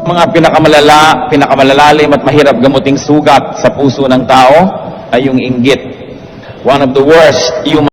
Mga pinakamalalalim at mahirap gamuting sugat sa puso ng tao ay yung inggit. One of the worst human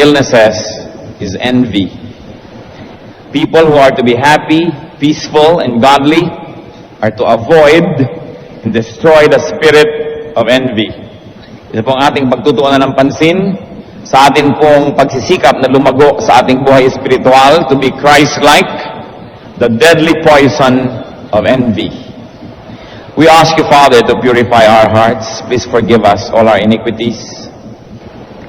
illnesses is envy. People who are to be happy, peaceful, and godly are to avoid and destroy the spirit of envy. Ito pong ating pagtutuunan ng pansin sa atin pong pagsisikap na lumago sa ating buhay espiritual to be Christ-like, the deadly poison of envy. We ask you, Father, to purify our hearts. Please forgive us all our iniquities.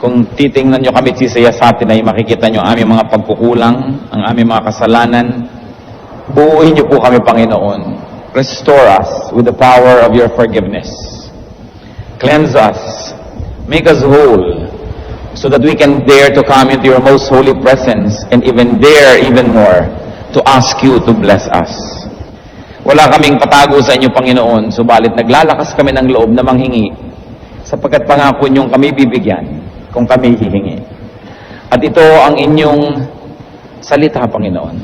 Kung titingnan nyo kami sisaya sa atin ay makikita nyo ang aming mga pagkukulang, ang aming mga kasalanan. Buuin nyo po kami, Panginoon. Restore us with the power of your forgiveness. Cleanse us. Make us whole so that we can dare to come into your most holy presence and even dare even more to ask you to bless us. Wala kaming patago sa inyo, Panginoon, subalit naglalakas kami ng loob na manghingi sapagkat pangako nyong kami bibigyan kung kami hihingi. At ito ang inyong salita, Panginoon.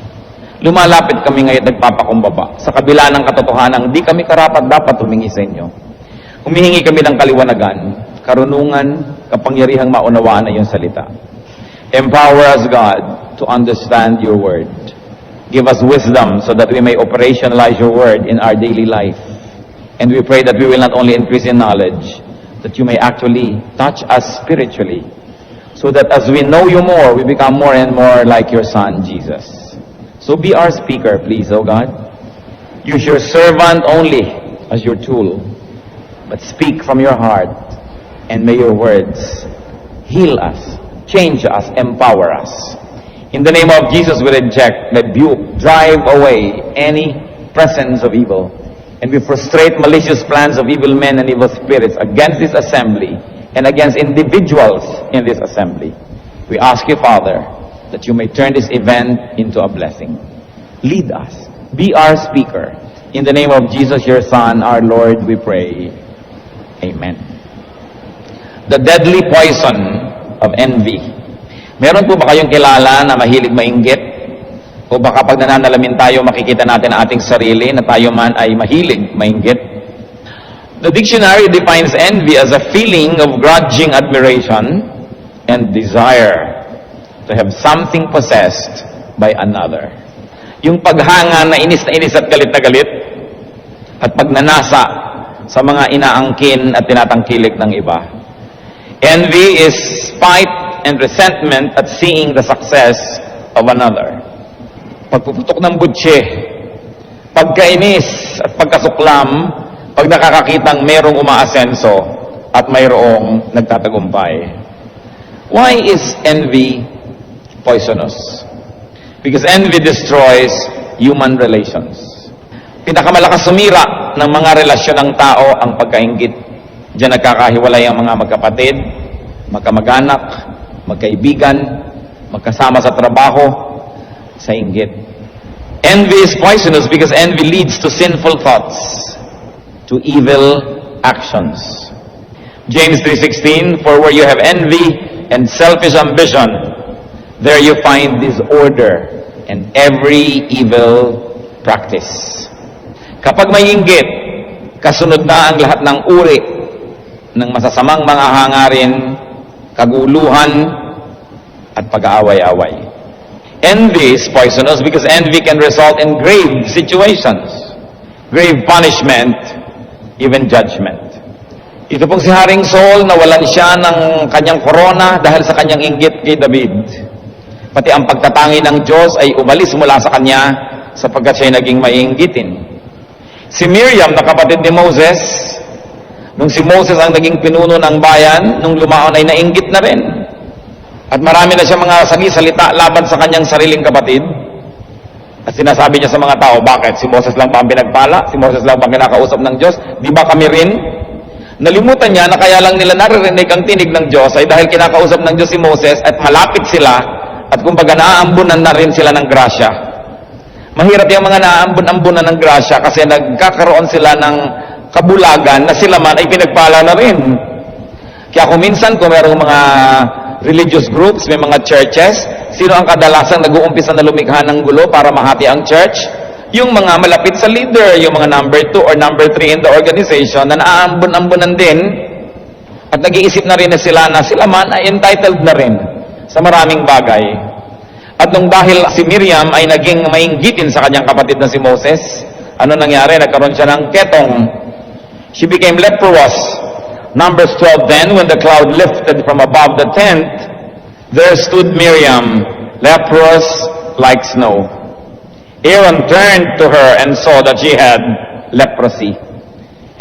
Lumalapit kami ngayon nagpapakumbaba sa kabila ng katotohanan, di kami karapat dapat humingi sa inyo. Humihingi kami ng kaliwanagan, karunungan, kapangyarihang maunawaan na iyong salita. Empower us, God, to understand your word. Give us wisdom so that we may operationalize your word in our daily life. And we pray that we will not only increase in knowledge, that you may actually touch us spiritually, so that as we know you more, we become more and more like your Son, Jesus. So be our speaker, please, O God. Use your servant only as your tool, but speak from your heart, and may your words heal us, change us, empower us. In the name of Jesus, we reject, rebuke, drive away any presence of evil. And we frustrate malicious plans of evil men and evil spirits against this assembly and against individuals in this assembly. We ask you, Father, that you may turn this event into a blessing. Lead us. Be our speaker. In the name of Jesus, your Son, our Lord, we pray. Amen. The deadly poison of envy. Meron po ba kayong kilala na mahilig mainggit? O baka pag nananalamin tayo, makikita natin ang ating sarili na tayo man ay mahilig mainggit. The dictionary defines envy as a feeling of grudging admiration and desire to have something possessed by another. Yung paghanga na inis at galit na galit, at pagnanasa sa mga inaangkin at tinatangkilik ng iba. Envy is spite and resentment at seeing the success of another. Pagpuputok ng butse, pagkainis at pagkasuklam, pag nakakakitang merong umaasenso at mayroong nagtatagumpay. Why is envy poisonous? Because envy destroys human relations. Pinakamalakas sumira ng mga relasyon ng tao ang pagkainggit. Diyan nagkakahiwalay ang mga magkapatid, magkamag-anak, magkaibigan, magkasama sa trabaho, sa inggit. Envy is poisonous because envy leads to sinful thoughts, to evil actions. James 3:16, for where you have envy and selfish ambition, there you find disorder and every evil practice. Kapag may inggit, kasunod na ang lahat ng uri ng masasamang mga hangarin, kaguluhan, at pag-aaway-away. Envy is poisonous because envy can result in grave situations, grave punishment, even judgment. Ito pong si Haring Saul, nawalan siya ng kanyang korona dahil sa kanyang inggit kay David. Pati ang pagtatangi ng Diyos ay umalis mula sa kanya sapagkat siya'y naging maiinggitin. Si Miriam, na kapatid ni Moses, nung si Moses ang naging pinuno ng bayan, nung lumaon ay nainggit na rin. At marami na siya mga salita laban sa kanyang sariling kapatid. At sinasabi niya sa mga tao, bakit? Si Moses lang ba ang pinagpala? Si Moses lang ba ang kinakausap ng Diyos? Di ba kami rin? Nalimutan niya na kaya lang nila naririnig ang tinig ng Diyos ay dahil kinakausap ng Diyos si Moses at malapit sila at kumbaga naaambunan na rin sila ng grasya. Mahirap yung mga naaambun-ambunan ng grasya kasi nagkakaroon sila ng kabulagan na sila man ay pinagpala na rin. Kaya kung minsan kung mayroong mga religious groups, may mga churches, sino ang kadalasang nag-uumpisa na lumikha ng gulo para mahati ang church? Yung mga malapit sa leader, yung mga number 2 or number 3 in the organization na naaambun-ambunan din at nag-iisip na rin na sila man ay entitled na rin sa maraming bagay. At nung dahil si Miriam ay naging mainggitin sa kanyang kapatid na si Moses, ano nangyari? Nagkaroon siya ng ketong. She became leprous. Numbers 12 then, when the cloud lifted from above the tent, there stood Miriam, leprous like snow. Aaron turned to her and saw that she had leprosy.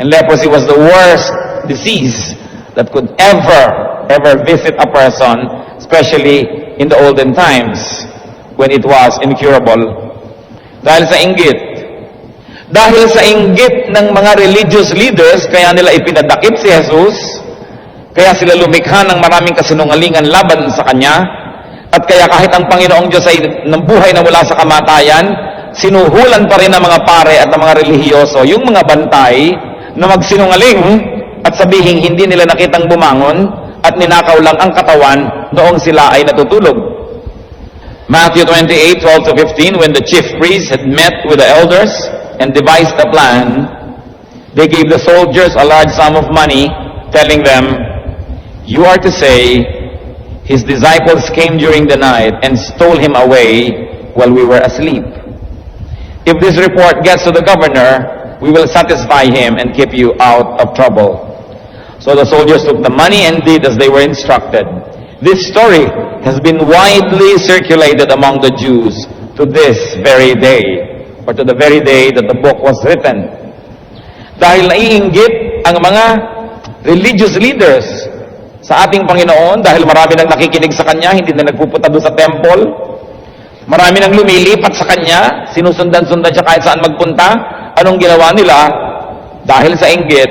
And leprosy was the worst disease that could ever visit a person, especially in the olden times when it was incurable. Dahil sa inggit. Dahil sa inggit ng mga religious leaders, kaya nila ipinadakip si Jesus, kaya sila lumikha ng maraming kasinungalingan laban sa Kanya, at kaya kahit ang Panginoong Diyos ay nambuhay na mula sa kamatayan, sinuhulan pa rin ng mga pare at ng mga relihiyoso yung mga bantay na magsinungaling at sabihin hindi nila nakitang bumangon at ninakaw lang ang katawan noong sila ay natutulog. Matthew 28:12-15, when the chief priests had met with the elders and devised a plan, they gave the soldiers a large sum of money, telling them, "You are to say, his disciples came during the night and stole him away while we were asleep. If this report gets to the governor, we will satisfy him and keep you out of trouble." So the soldiers took the money and did as they were instructed. This story has been widely circulated among the Jews to this very day, or to the very day that the book was written. Dahil naiinggit ang mga religious leaders sa ating Panginoon, dahil marami nang nakikinig sa Kanya, hindi na nagpupunta doon sa temple, marami nang lumilipat sa Kanya, sinusundan-sundan siya kahit saan magpunta. Anong ginawa nila? Dahil sa inggit,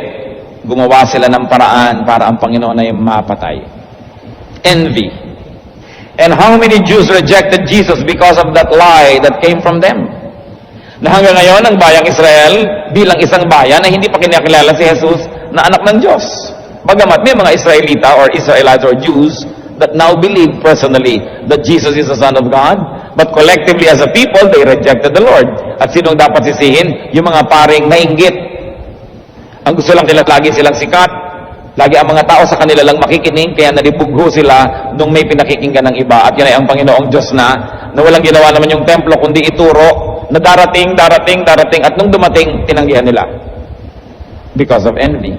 gumawa sila ng paraan para ang Panginoon ay mapatay. Envy. And how many Jews rejected Jesus because of that lie that came from them? Na hanggang ngayon, ang bayang Israel, bilang isang bayan, ay hindi pa kinakilala si Jesus na anak ng Diyos. Bagamat may mga Israelita or Israelites or Jews that now believe personally that Jesus is the Son of God, but collectively as a people, they rejected the Lord. At sinong dapat sisihin? Yung mga paring nainggit. Ang gusto lang nila lagi silang sikat, Lagi ang mga tao sa kanila lang makikinig, kaya nalibugho sila nung may pinakikinggan ng iba. At yan ay ang Panginoong Diyos na walang ginawa naman yung templo, kundi ituro na darating, at nung dumating, tinanggihan nila. Because of envy.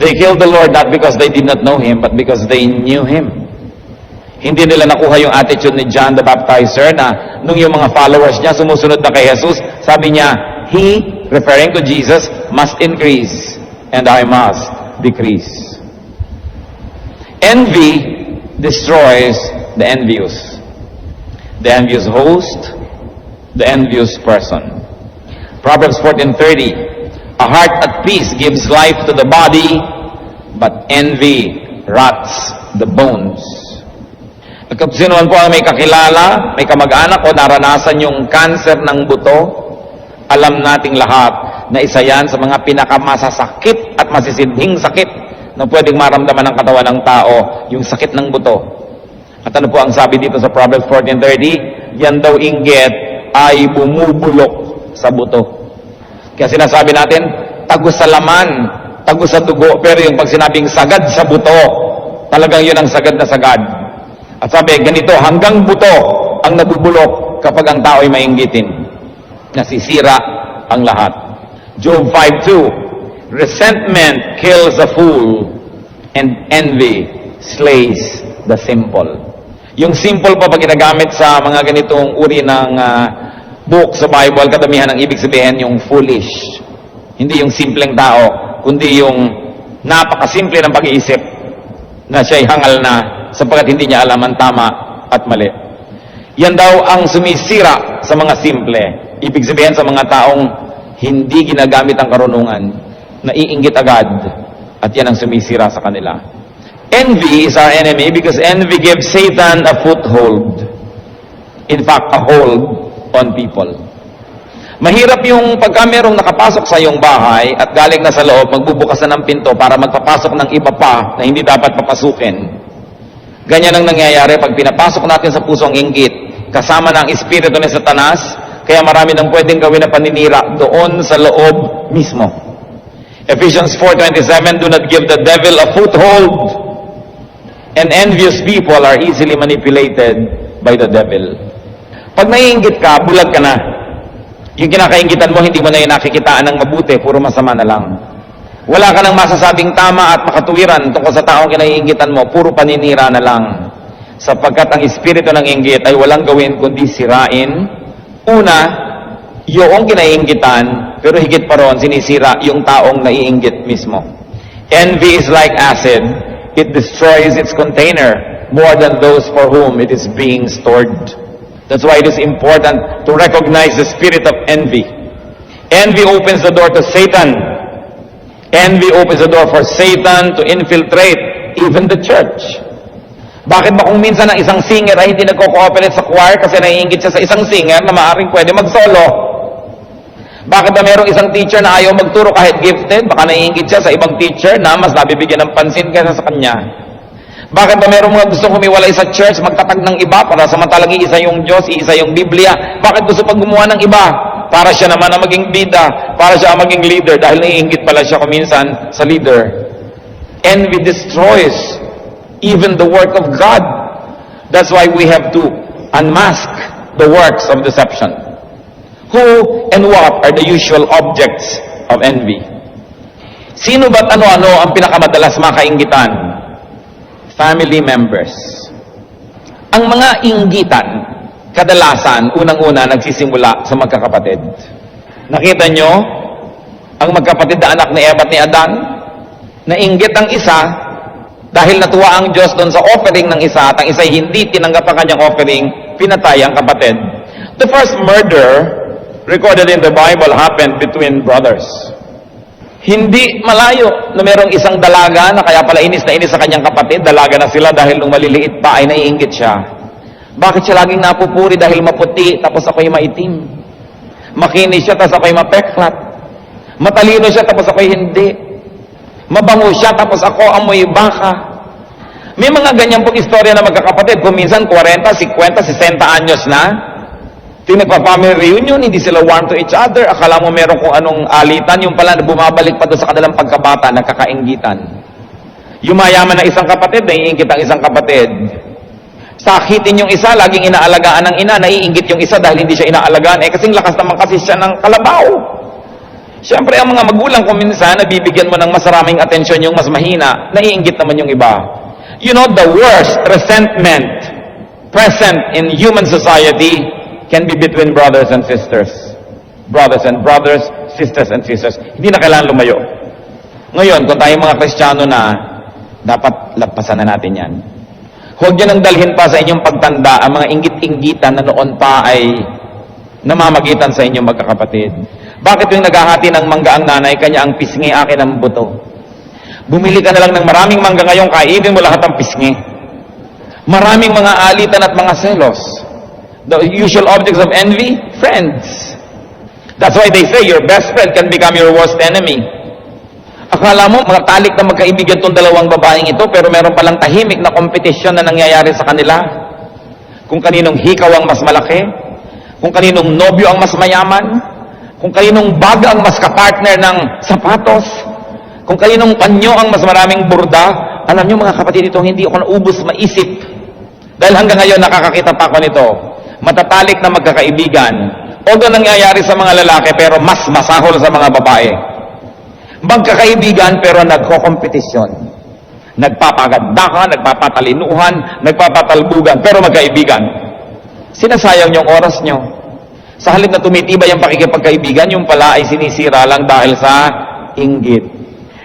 They killed the Lord not because they did not know Him, but because they knew Him. Hindi nila nakuha yung attitude ni John the Baptizer na nung yung mga followers niya sumusunod na kay Jesus, sabi niya, He, referring to Jesus, must increase, and I must decrease. Envy destroys the envious. The envious host, the envious person. Proverbs 14:30. A heart at peace gives life to the body, but envy rots the bones. At kung sino man po ang may kakilala, may kamag-anak o naranasan yung cancer ng buto, alam nating lahat na isa yan sa mga pinakamasasakit at masisidhing sakit na pwedeng maramdaman ng katawan ng tao, yung sakit ng buto. At ano po ang sabi dito sa Proverbs 14:30? Yan daw inggit ay bumubulok sa buto. Kaya sinasabi natin, tagos sa laman, tagos sa dugo, pero yung pag sinabing sagad sa buto, talagang yun ang sagad na sagad. At sabi, ganito, hanggang buto ang nabubulok kapag ang tao ay mainggitin. Nasisira ang lahat. Job 5:2, resentment kills a fool, and envy slays the simple. Yung simple pa pag ginagamit sa mga ganitong uri ng book sa Bible, kadamihan ang ibig sabihin yung foolish. Hindi yung simpleng tao, kundi yung napakasimple ng pag-iisip na siya'y hangal na sapagkat hindi niya alam ang tama at mali. Yan daw ang sumisira sa mga simple. Ibig sabihin sa mga taong hindi ginagamit ang karunungan, naiinggit agad, at yan ang sumisira sa kanila. Envy is our enemy because envy gives Satan a foothold. In fact, a hold on people. Mahirap yung pagka merong nakapasok sa iyong bahay at galing na sa loob, magbubukas na ng pinto para magpapasok ng iba pa na hindi dapat papasukin. Ganyan ang nangyayari pag pinapasok natin sa puso ang inggit, kasama ng espiritu ni Satanas, kaya marami nang pwedeng gawin na paninira doon sa loob mismo. Ephesians 4:27, do not give the devil a foothold, and envious people are easily manipulated by the devil. Pag naiinggit ka, bulag ka na. Yung kinakainggitan mo, hindi mo na yung nakikitaan ng mabuti, puro masama na lang. Wala ka nang masasabing tama at makatuwiran tungkol sa taong kinaiinggitan mo, puro paninira na lang. Sapagkat ang espiritu ng inggit ay walang gawin kundi sirain. Una, yung kinaiinggitan, pero higit pa ron, sinisira yung taong naiinggit mismo. Envy is like acid. It destroys its container more than those for whom it is being stored. That's why it is important to recognize the spirit of envy. Envy opens the door to Satan. Envy opens the door for Satan to infiltrate even the church. Bakit ba kung minsan ang isang singer ay hindi nagko-cooperate sa choir kasi naiinggit siya sa isang singer na maaaring pwede mag-solo? Bakit ba merong isang teacher na ayaw magturo kahit gifted? Baka naiinggit siya sa ibang teacher na mas nabibigyan ng pansin kaysa sa kanya. Bakit ba merong mga gustong humiwalay sa church, magtatag ng iba para samantalang iisa yung Diyos, iisa yung Biblia? Bakit gusto pang gumawa ng iba? Para siya naman ang maging bida, para siya ang maging leader, dahil naiinggit pala siya kuminsan sa leader. Envy destroys even the work of God. That's why we have to unmask the works of deception. Who and what are the usual objects of envy? Sino ba't ano-ano ang pinakamadalas makainggitan? Family members. Ang mga inggitan, kadalasan, unang-una, nagsisimula sa magkakapatid. Nakita nyo, ang magkapatid na anak ni Eva at ni Adan, nainggit ang isa, dahil natuwa ang Diyos doon sa offering ng isa, at ang isa hindi tinanggap ang kanyang offering, pinatay ang kapatid. The first murder recorded in the Bible happened between brothers. Hindi malayo na merong isang dalaga na kaya pala inis na inis sa kanyang kapatid, dalaga na sila dahil nung maliliit pa ay naiinggit siya. Bakit siya laging napupuri dahil maputi tapos ako'y maitim? Makinis siya tapos ako'y mapeklat. Matalino siya tapos ako'y hindi. Mabango siya tapos ako amoy baka. May mga ganyan pong istorya na magkakapatid. Kung minsan 40, 50, 60 anyos na, nagpa-family reunion, hindi sila warm to each other. Akala mo meron kung anong alitan, yung pala bumabalik pa doon sa kanilang pagkabata, nagkakainggitan. Yumayaman ng isang kapatid, naiingit ang isang kapatid. Sakitin yung isa, laging inaalagaan ng ina, naiingit yung isa dahil hindi siya inaalagaan. Kasing lakas naman kasi siya ng kalabaw. Siyempre, ang mga magulang kung minsan, nabibigyan mo ng mas maraming atensyon yung mas mahina, naiingit naman yung iba. You know, the worst resentment present in human society can be between brothers and sisters. Brothers and brothers, sisters and sisters. Hindi na kailangan lumayo. Ngayon, kung tayong mga Kristiyano na, dapat lagpasan na natin yan. Huwag nyo nang dalhin pa sa inyong pagtanda ang mga inggit-inggitan na noon pa ay namamagitan sa inyong magkakapatid. Bakit yung naghahati ng mangga ang nanay, kanya ang pisngi, akin ang buto? Bumili ka na lang ng maraming mangga ngayon, kainin mo lahat ang pisngi. Maraming mga alitan at mga selos. The usual objects of envy, friends. That's why they say your best friend can become your worst enemy. Akala mo, mga talik na magkaibigan itong dalawang babaeng ito, pero meron palang tahimik na kompetisyon na nangyayari sa kanila. Kung kaninong hikaw ang mas malaki, kung kaninong nobyo ang mas mayaman, kung kaninong bag ang mas kapartner ng sapatos, kung kaninong panyo ang mas maraming burda. Alam nyo mga kapatid, ito hindi ako naubos maisip. Dahil hanggang ngayon nakakakita pa ako nito. Matatalik na magkakaibigan. Although nangyayari sa mga lalaki, pero mas masahol sa mga babae. Magkakaibigan pero nagko-kompetisyon. Nagpapagandahan, nagpapatalinuhan, nagpapatalbugan, pero magkaibigan. Sinasayang yung oras nyo. Sa halip na tumitibay ang pakikipagkaibigan, yung pala ay sinisira lang dahil sa inggit.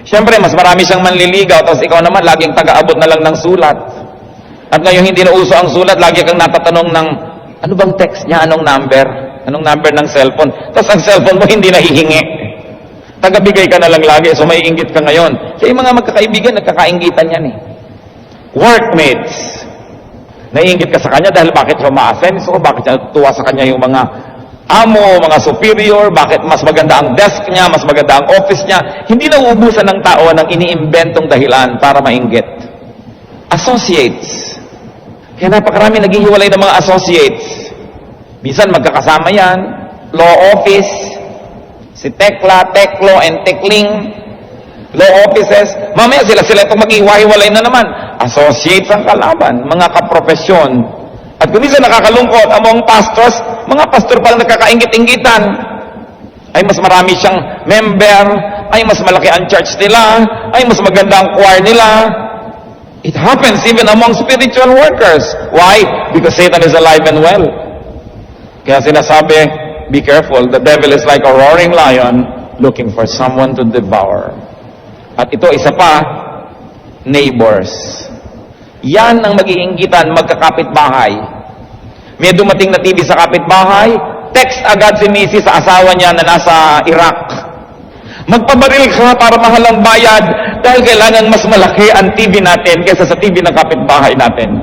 Siyempre, mas marami siyang manliligaw, tapos ikaw naman laging taga-abot na lang ng sulat. At ngayon hindi na uso ang sulat, lagi kang natatanong ng, ano bang text niya, anong number? Anong number ng cellphone? Tapos ang cellphone mo hindi nahihingi. Tagabigay ka na lang lagi, so may inggit ka ngayon. Kaya yung mga magkakaibigan, nagkakainggitan yan eh. Workmates. Naiinggit ka sa kanya dahil bakit siya ma-ascenso, bakit siya tuwa sa kanya yung mga amo, mga superior, bakit mas maganda ang desk niya, mas maganda ang office niya. Hindi na uubusan ng tao ng iniimbentong dahilan para mainggit. Associates. Kaya napakarami naghihiwalay ng mga associates. Minsan magkakasama yan, law office, si Tekla, Teklo, and Tekling, law offices. Mamaya sila itong maghihiwalay na naman. Associates ang kalaban, mga kaprofesyon. At kung minsan nakakalungkot, among pastors, mga pastor palang nagkakaingit-inggitan. Ay mas marami siyang member, ay mas malaki ang church nila, ay mas maganda ang choir nila. It happens even among spiritual workers. Why? Because Satan is alive and well. Kaya sinasabi, be careful, the devil is like a roaring lion looking for someone to devour. At ito, isa pa, neighbors. Yan ang mag-iinggitan, magkakapit-bahay. May dumating na TV sa kapitbahay, text agad si Missy sa asawa niya na nasa Iraq. Magpabaril ka para mahal ang bayad dahil kailangan mas malaki ang TV natin kaysa sa TV ng kapitbahay natin.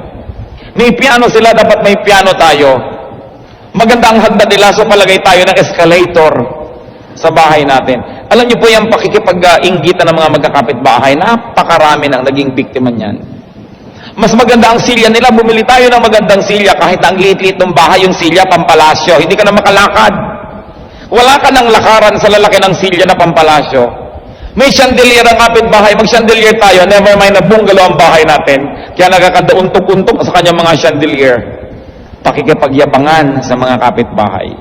May piano sila, dapat may piano tayo. Maganda ang hagdan nila, so palagay tayo ng escalator sa bahay natin. Alam niyo po yung pakikipag-inggitan ng mga magkakapitbahay, napakarami nang naging biktima niyan. Mas maganda ang silya nila, bumili tayo ng magandang silya kahit ang liit-liit ng bahay, yung silya pampalasyo. Hindi ka na makalakad. Wala ka ng lakaran sa lalaki ng silya na pampalasyo. May chandelier ang kapitbahay, mag-chandelier tayo, never mind na bungalow ang bahay natin. Kaya nagkakadauntok-untok sa kanyang mga chandelier. Pakikipagyabangan sa mga kapitbahay.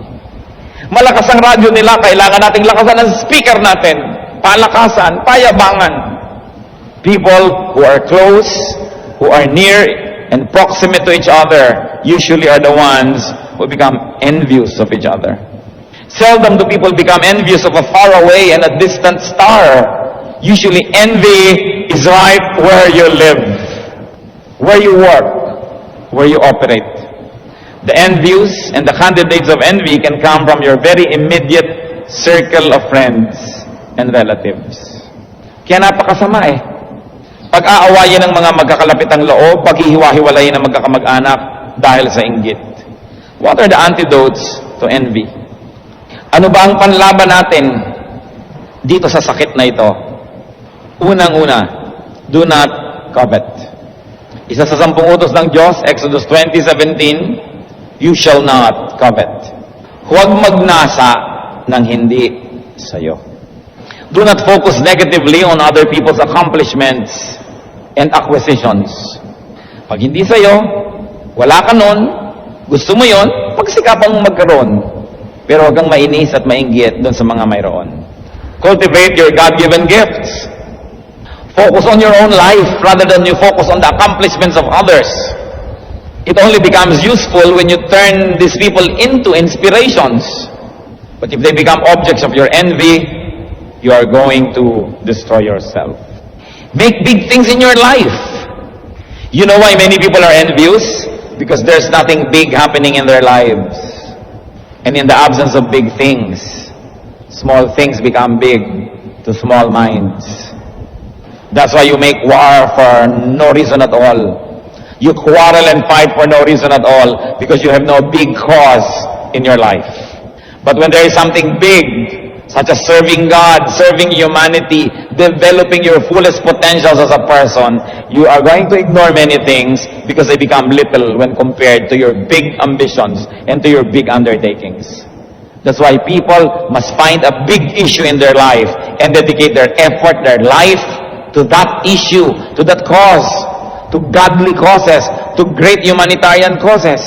Malakas ang radyo nila, kailangan nating lakasan ang speaker natin. Palakasan, payabangan. People who are close, who are near and proximate to each other, usually are the ones who become envious of each other. Seldom do people become envious of a faraway and a distant star. Usually envy is right where you live, where you work, where you operate. The envious and the candidates of envy can come from your very immediate circle of friends and relatives. Kaya napakasama eh. Pag-aawayan ng mga magkakalapitang loob, paghihiwa-hiwalayin ng magkakamag-anak dahil sa inggit. What are the antidotes to envy? Ano ba ang panlaban natin dito sa sakit na ito? Unang-una, do not covet. Isa sa 10 utos ng Diyos, Exodus 20:17, you shall not covet. Huwag magnasa ng hindi sa'yo. Do not focus negatively on other people's accomplishments and acquisitions. Pag hindi sa'yo, wala ka nun, gusto mo yon, pagsikapan mong magkaroon. Pero huwag kang mainis at mainggit doon sa mga mayroon. Cultivate your God-given gifts. Focus on your own life rather than you focus on the accomplishments of others. It only becomes useful when you turn these people into inspirations. But if they become objects of your envy, you are going to destroy yourself. Make big things in your life. You know why many people are envious? Because there's nothing big happening in their lives. And in the absence of big things, small things become big to small minds. That's why you make war for no reason at all. You quarrel and fight for no reason at all because you have no big cause in your life. But when there is something big, such as serving God, serving humanity, developing your fullest potentials as a person, you are going to ignore many things because they become little when compared to your big ambitions and to your big undertakings. That's why people must find a big issue in their life and dedicate their effort, their life to that issue, to that cause, to godly causes, to great humanitarian causes.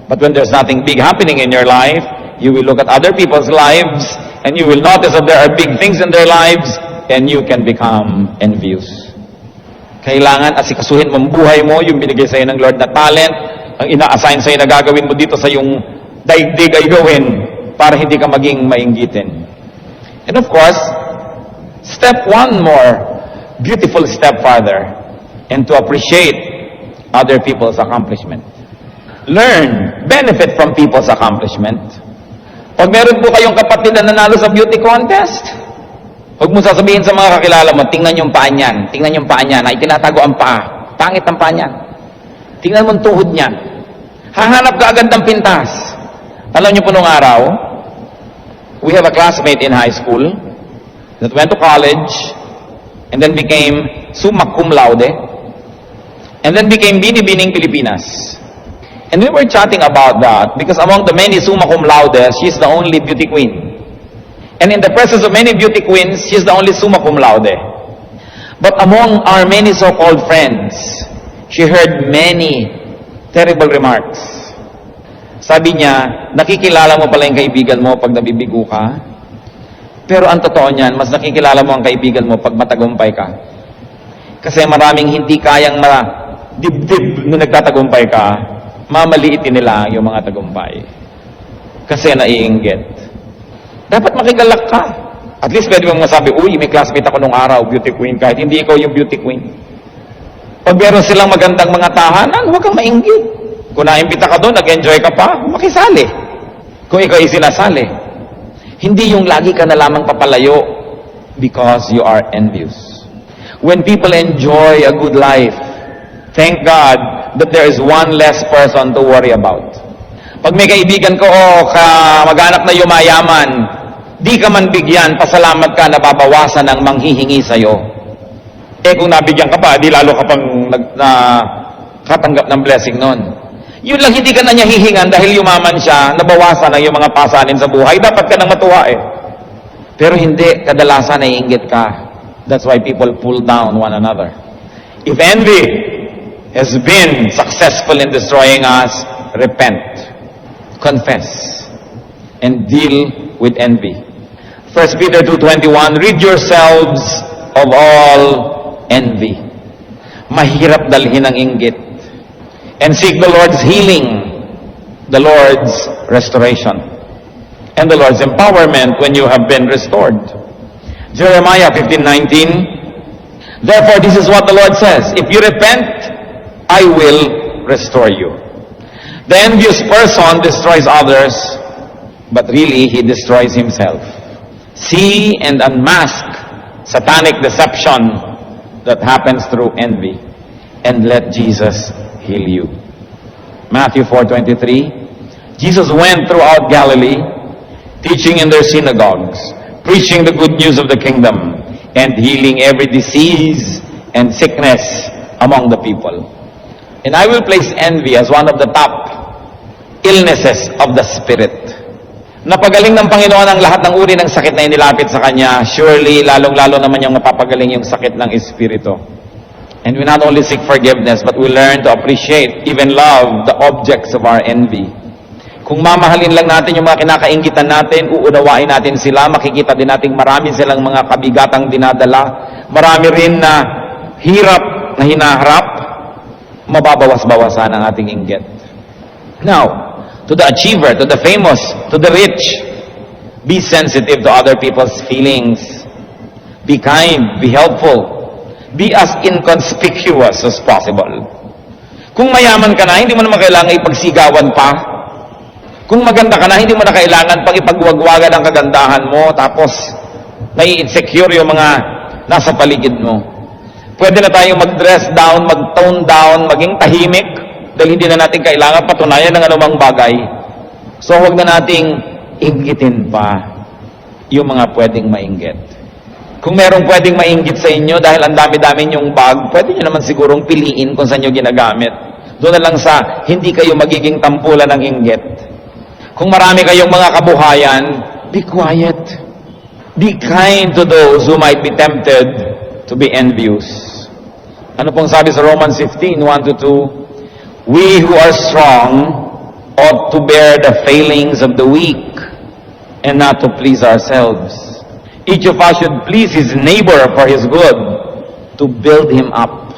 But when there's nothing big happening in your life, you will look at other people's lives and you will notice that there are big things in their lives and you can become envious. Kailangan asikasuhin mo ang buhay mo, yung binigay sa'yo ng Lord na talent, ang ina-assign sa'yo na gagawin mo dito sa yung daigdig ay gawin para hindi ka maging mainggitin. And of course, step one more, beautiful step farther, and to appreciate other people's accomplishment. Learn, benefit from people's accomplishment. Pag meron po kayong kapatid na nanalo sa beauty contest, huwag mo sasabihin sa mga kakilala mo, tingnan yung paa niyan, tingnan yung paa niyan, ay tinatago ang paa, pangit ang paa niyan. Tingnan mo ang tuhod niyan. Hahanap ka agad ng pintas. Alam niyo po nung araw, we have a classmate in high school that went to college and then became summa cum laude and then became Binibining Pilipinas. And we were chatting about that because among the many summa cum laude, she's the only beauty queen. And in the presence of many beauty queens, she's the only summa cum laude. But among our many so-called friends, she heard many terrible remarks. Sabi niya, nakikilala mo pala yung kaibigan mo pag nabibigo ka. Pero ang totoo niyan, mas nakikilala mo ang kaibigan mo pag matagumpay ka. Kasi maraming hindi kayang dibdib nung nagtatagumpay ka, mamaliitin nila yung mga tagumpay. Kasi naiinggit. Dapat makigalak ka. At least pwede mong masabi, uy, may classmate ako nung araw, beauty queen, kahit hindi ikaw yung beauty queen. Pag meron silang magandang mga tahanan, huwag kang mainggit. Kung naimbita ka doon, nag-enjoy ka pa, makisali. Kung ikaw ay sinasali. Hindi yung lagi ka na lamang papalayo because you are envious. When people enjoy a good life, thank God that there is one less person to worry about. Pag may kaibigan ko o kamag-anak na yumayaman, di ka man bigyan, pasalamat ka na babawasan ng manghihingi sa'yo. Eh kung nabigyan ka pa, di lalo ka pang katanggap ng blessing nun. Yun lang, hindi ka na niya hihingan dahil yumaman siya, nabawasan ang yung mga pasanin sa buhay. Dapat ka nang matuwa eh. Pero hindi, kadalasan naiinggit ka. That's why people pull down one another. If envy has been successful in destroying us, repent, confess, and deal with envy. 1 Peter 2:21, rid yourselves of all envy. Mahirap dalhin ang inggit. And seek the Lord's healing, the Lord's restoration, and the Lord's empowerment when you have been restored. Jeremiah 15:19, therefore this is what the Lord says, if you repent, I will restore you. The envious person destroys others, but really he destroys himself. See and unmask satanic deception that happens through envy, and let Jesus heal you. Matthew 4:23, Jesus went throughout Galilee, teaching in their synagogues, preaching the good news of the kingdom, and healing every disease and sickness among the people. And I will place envy as one of the top illnesses of the spirit. Napagaling ng Panginoon ang lahat ng uri ng sakit na inilapit sa Kanya. Surely, lalong-lalo naman yung napapagaling yung sakit ng espiritu. And we not only seek forgiveness, but we learn to appreciate, even love, the objects of our envy. Kung mamahalin lang natin yung mga kinakainggitan natin, uunawain natin sila, makikita din natin marami silang mga kabigatang dinadala, marami rin na hirap na hinaharap, mababawas-bawasan ang ating inggit. Now, to the achiever, to the famous, to the rich, be sensitive to other people's feelings. Be kind, be helpful, be as inconspicuous as possible. Kung mayaman ka na, hindi mo naman kailangan ipagsigawan pa. Kung maganda ka na, hindi mo na kailangan pang ipagwagwagan ang kagandahan mo, tapos nai-insecure yung mga nasa paligid mo. Pwede na tayong mag-dress down, mag-tone down, maging tahimik, dahil hindi na natin kailangan patunayan ng anumang bagay. So huwag na nating inggitin pa yung mga pwedeng mainggit. Kung merong pwedeng mainggit sa inyo dahil ang dami-dami yung bag, pwede nyo naman sigurong piliin kung saan nyo ginagamit. Doon na lang sa hindi kayo magiging tampulan ng inggit. Kung marami kayong mga kabuhayan, be quiet. Be kind to those who might be tempted to be envious. Ano pong sabi sa Romans 15, 1-2? We who are strong ought to bear the failings of the weak and not to please ourselves. Each of us should please his neighbor for his good, to build him up.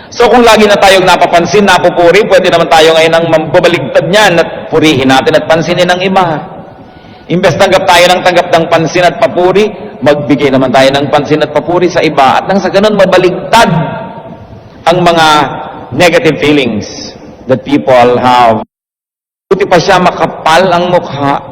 So kung lagi na tayong napapansin, napupuri, pwede naman tayo ngayon ang mambabaligtad niyan at purihin natin at pansinin ng iba. Imbes tanggap tayo ng tanggap ng pansin at papuri, magbigay naman tayo ng pansin at papuri sa iba. At nang sa ganun, mabaligtad ang mga negative feelings that people have. Buti pa siya makapal ang mukha,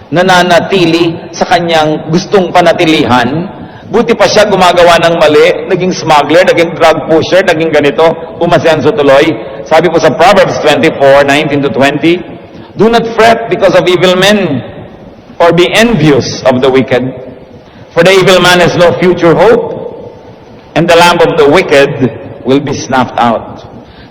nananatili sa kanyang gustong panatilihan. Buti pa siya gumagawa ng mali, naging smuggler, naging drug pusher, naging ganito, umasenso tuloy. Sabi po sa Proverbs 24:19-20, do not fret because of evil men, or be envious of the wicked. For the evil man has no future hope, and the lamp of the wicked will be snuffed out.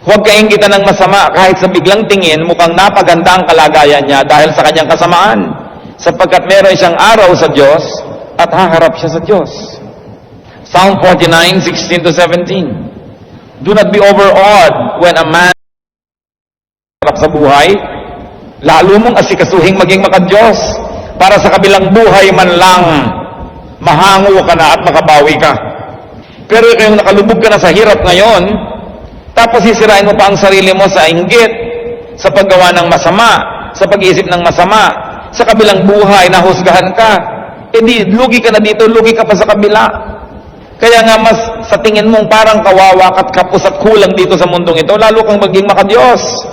Huwag kainggitan ng masama, kahit sa biglang tingin, mukhang napaganda ang kalagayan niya dahil sa kanyang kasamaan, sapagkat meron siyang araw sa Diyos, at haharap siya sa Diyos. Psalm 49:16-17. Do not be overawed when a man harap sa buhay. Lalo mong asikasuhing maging makadiyos para sa kabilang buhay man lang mahango ka na at makabawi ka. Pero kung nakalubog ka na sa hirap ngayon, tapos sisirain mo pa ang sarili mo sa inggit, sa paggawa ng masama, sa pag-iisip ng masama, sa kabilang buhay nahusgahan ka, hindi, lugi ka na dito, lugi ka pa sa kabila. Kaya nga mas sa tingin mong parang kawawa at kapos at kulang dito sa mundong ito, lalo kang maging makadiyos.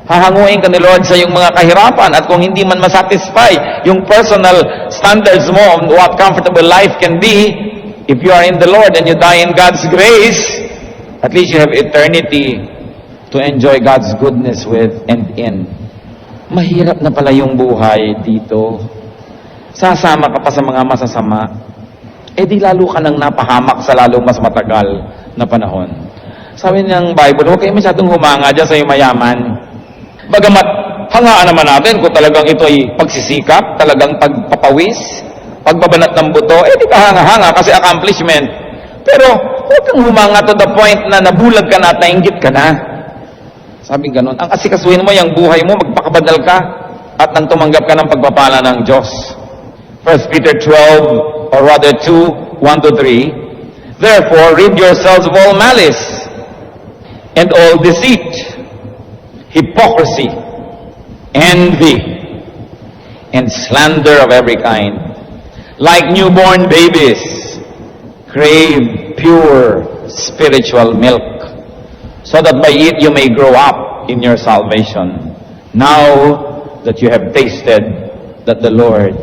Hahanguin ka ni Lord sa iyong mga kahirapan, at kung hindi man masatisfy yung personal standards mo on what comfortable life can be, if you are in the Lord and you die in God's grace, at least you have eternity to enjoy God's goodness with and in. Mahirap na pala yung buhay dito. Sasama ka pa sa mga masasama, di lalo ka nang napahamak sa lalong mas matagal na panahon. Sabi ng Bible, huwag kayo masyadong humanga dyan sa iyong mayaman. Bagamat, hangaan naman natin kung talagang ito ay pagsisikap, talagang pagpapawis, pagbabanat ng buto, di ka hanga-hanga kasi accomplishment. Pero, huwag kang humanga to the point na nabulag ka na at nainggit ka na. Sabi ganun, ang asikasuhin mo yung buhay mo, magpakabadal ka, at nang tumanggap ka ng pagpapala ng Diyos. 1 Peter 12, or rather 2, 1-3, therefore rid yourselves of all malice, and all deceit, hypocrisy, envy, and slander of every kind. Like newborn babies, crave pure spiritual milk, so that by it you may grow up in your salvation, now that you have tasted that the Lord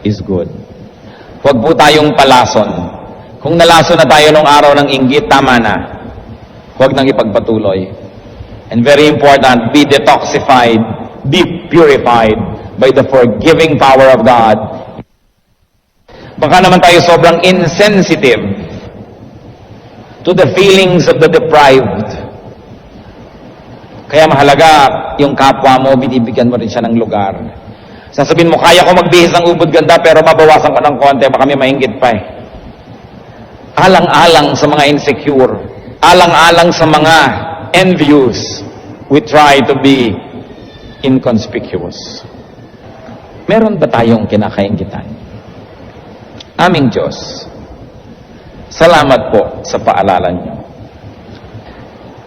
is good. Huwag po tayong palason. Kung nalason na tayo nung araw ng inggit, tama na. Huwag nang ipagpatuloy. And very important, be detoxified, be purified by the forgiving power of God. Baka naman tayo sobrang insensitive to the feelings of the deprived. Kaya mahalaga, yung kapwa mo, binibigyan mo rin siya ng lugar. Sasabihin mo, kaya ko magbihis ng ubod ganda, pero mabawasan ko ng konti, baka may mainggit pa eh. Alang-alang sa mga insecure. Alang-alang sa mga envious, we try to be inconspicuous. Meron ba tayong kinakainggitan? Aming Diyos, salamat po sa paalala niyo.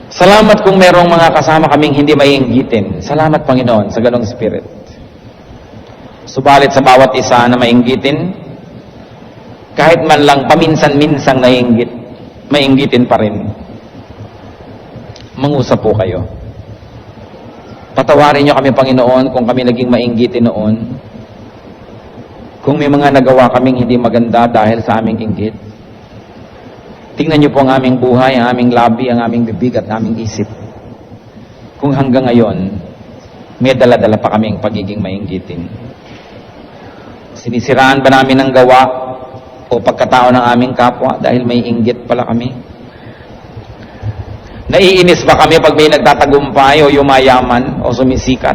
Salamat kung merong mga kasama kaming hindi maiinggitin. Salamat, Panginoon, sa ganong spirit. Subalit sa bawat isa na mainggitin, kahit man lang paminsan-minsang mainggitin pa rin. Mangusap po kayo. Patawarin niyo kami, Panginoon, kung kami naging mainggitin noon. Kung may mga nagawa kaming hindi maganda dahil sa aming inggit. Tingnan niyo po ang aming buhay, ang aming labi, ang aming bibig at aming isip. Kung hanggang ngayon, may dala-dala pa kaming pagiging mainggitin. Sinisiraan ba namin ang gawa o pagkatao ng aming kapwa dahil may inggit pala kami? Naiinis ba kami pag may nagtatagumpay o yumayaman o sumisikat?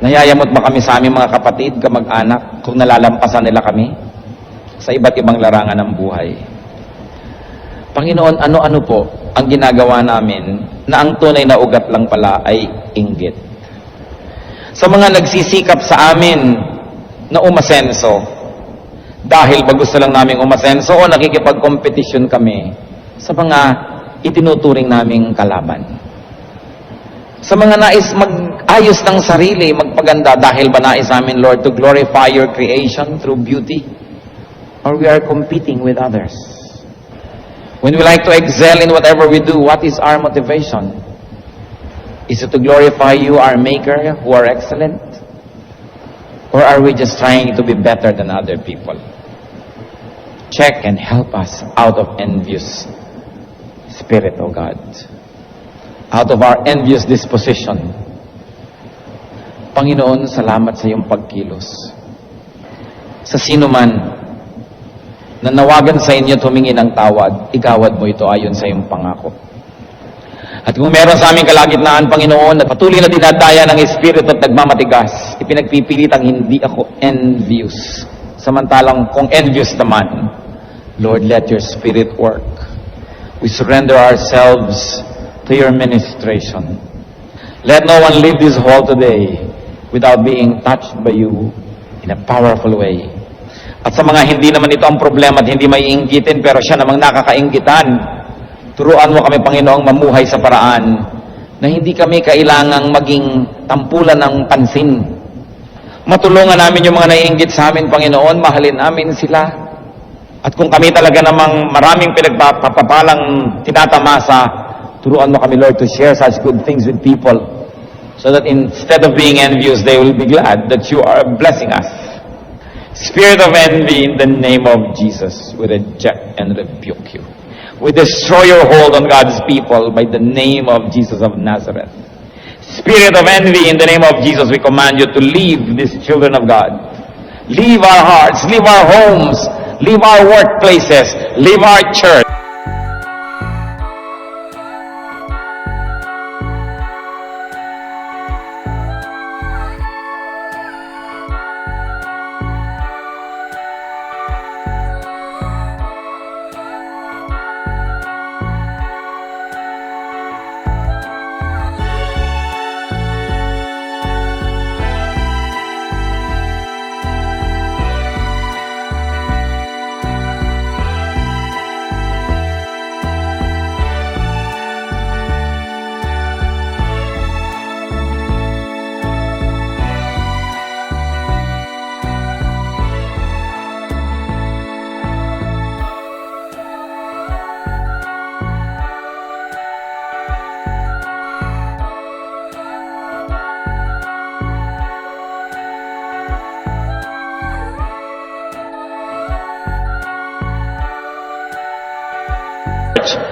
Nayayamot ba kami sa aming mga kapatid, kamag-anak, kung nalalampasan nila kami sa iba't ibang larangan ng buhay? Panginoon, ano-ano po ang ginagawa namin na ang tunay na ugat lang pala ay inggit? Sa mga nagsisikap sa amin na umasenso, dahil ba gusto lang namin umasenso o nakikipag-competition kami sa mga itinuturing naming kalaban? Sa mga nais mag-ayos ng sarili, magpaganda, dahil ba nais namin, Lord, to glorify your creation through beauty? Or we are competing with others? When we like to excel in whatever we do, what is our motivation? Is it to glorify you, our Maker, who are excellent? Or are we just trying to be better than other people? Check and help us out of envious spirit, O God. Out of our envious disposition. Panginoon, salamat sa iyong pagkilos. Sa sino man na nawagan sa inyo tumingin ng tawad, igawad mo ito ayon sa iyong pangako. At kung meron sa aming kalagitnaan, Panginoon, at patuloy na dinadaya ng Espiritu at nagmamatigas, ipinagpipilitang hindi ako envious. Samantalang kung envious naman, Lord, let your Spirit work. We surrender ourselves to your ministration. Let no one leave this hall today without being touched by you in a powerful way. At sa mga hindi naman ito ang problema at hindi maiinggitin, pero siya namang nakakainggitan, turuan mo kami, Panginoong, mamuhay sa paraan na hindi kami kailangang maging tampulan ng pansin. Matulungan namin yung mga naiinggit sa amin, Panginoon, mahalin namin sila. At kung kami talaga namang maraming pinagpapalang tinatamasa, turuan mo kami, Lord, to share such good things with people so that instead of being envious, they will be glad that you are blessing us. Spirit of envy, in the name of Jesus, we reject and rebuke you. We destroy your hold on God's people by the name of Jesus of Nazareth. Spirit of envy, in the name of Jesus, we command you to leave these children of God. Leave our hearts, leave our homes, leave our workplaces, leave our church.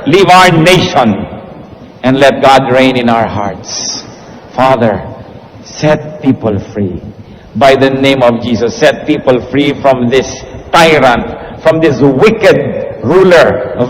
Leave our nation and let God reign in our hearts. Father, set people free. By the name of Jesus, set people free from this tyrant, from this wicked ruler of